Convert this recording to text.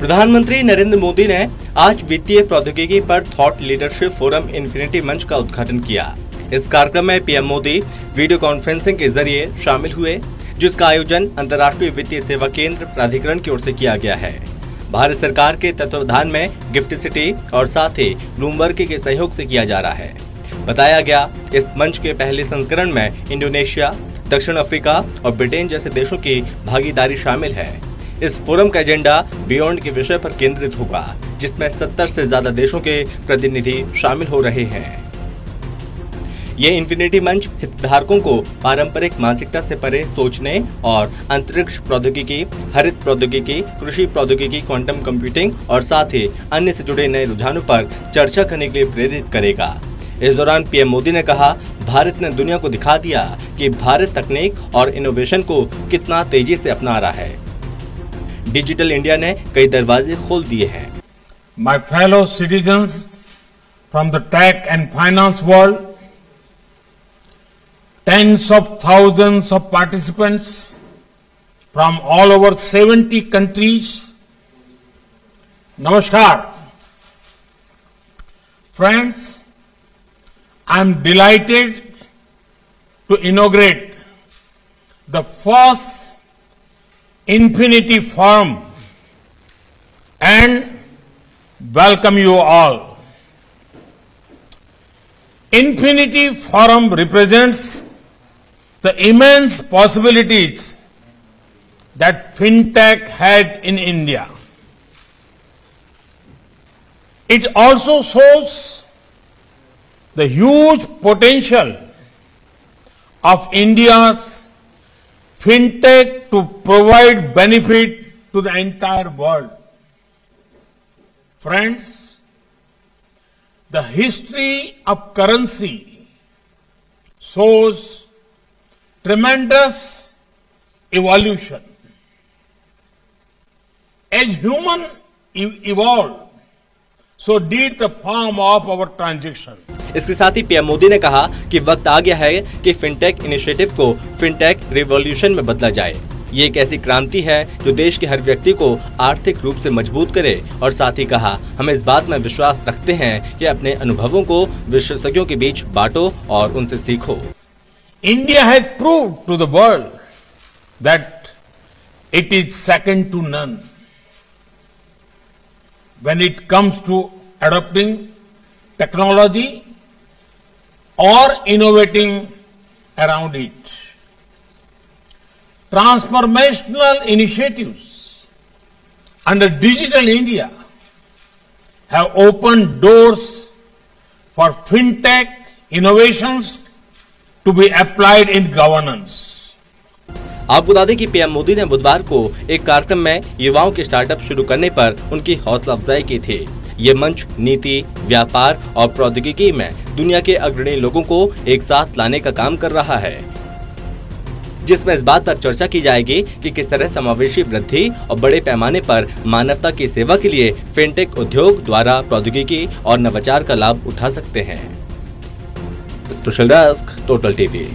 प्रधानमंत्री नरेंद्र मोदी ने आज वित्तीय प्रौद्योगिकी पर थॉट लीडरशिप फोरम इन्फिनिटी मंच का उद्घाटन किया। इस कार्यक्रम में पीएम मोदी वीडियो कॉन्फ्रेंसिंग के जरिए शामिल हुए, जिसका आयोजन अंतर्राष्ट्रीय वित्तीय सेवा केंद्र प्राधिकरण की ओर से किया गया है। भारत सरकार के तत्वावधान में गिफ्ट सिटी और साथ ही ब्लूमबर्ग के सहयोग से किया जा रहा है। बताया गया, इस मंच के पहले संस्करण में इंडोनेशिया, दक्षिण अफ्रीका और ब्रिटेन जैसे देशों की भागीदारी शामिल है। इस फोरम का एजेंडा बियॉन्ड के विषय पर केंद्रित होगा, जिसमें 70 से ज्यादा देशों के प्रतिनिधि शामिल हो रहे हैं। ये इन्फिनिटी मंच हितधारकों को पारंपरिक मानसिकता से परे सोचने और अंतरिक्ष प्रौद्योगिकी, हरित प्रौद्योगिकी, कृषि प्रौद्योगिकी, क्वांटम कंप्यूटिंग और साथ ही अन्य से जुड़े नए रुझानों पर चर्चा करने के लिए प्रेरित करेगा। इस दौरान पीएम मोदी ने कहा, भारत ने दुनिया को दिखा दिया कि भारत तकनीक और इनोवेशन को कितना तेजी से अपना रहा है। डिजिटल इंडिया ने कई दरवाजे खोल दिए हैं। My fellow citizens from the tech and finance world, tens of thousands of participants from all over 70 countries. Namaskar. Friends, I am delighted to inaugurate the first Infinity Forum and welcome you all. Infinity Forum represents the immense possibilities that fintech has in India. It also shows the huge potential of India's fintech to provide benefit to the entire world. Friends, the history of currency shows tremendous evolution. As human evolved, so did the form of our transaction. इसके साथ ही PM Modi ने कहा कि वक्त आ गया है कि fintech initiative को फिनटेक रिवॉल्यूशन में बदला जाए। ये एक ऐसी क्रांति है जो देश के हर व्यक्ति को आर्थिक रूप से मजबूत करे और साथ ही कहा, हम इस बात में विश्वास रखते हैं कि अपने अनुभवों को विशेषज्ञों के बीच बांटो और उनसे सीखो। India has proved to the world that it is second to none when it comes to adopting technology or innovating around it. Transformational initiatives under Digital India have opened doors for fintech innovations to be applied in governance. आपको बता दें कि PM Modi ने बुधवार को एक कार्यक्रम में युवाओं के स्टार्टअप शुरू करने पर उनकी हौसला अफजाई की थी। ये मंच नीति, व्यापार और प्रौद्योगिकी में दुनिया के अग्रणी लोगों को एक साथ लाने का काम कर रहा है, जिसमें इस बात पर चर्चा की जाएगी कि किस तरह समावेशी वृद्धि और बड़े पैमाने पर मानवता की सेवा के लिए फिनटेक उद्योग द्वारा प्रौद्योगिकी और नवाचार का लाभ उठा सकते हैं। Special desk, total TV.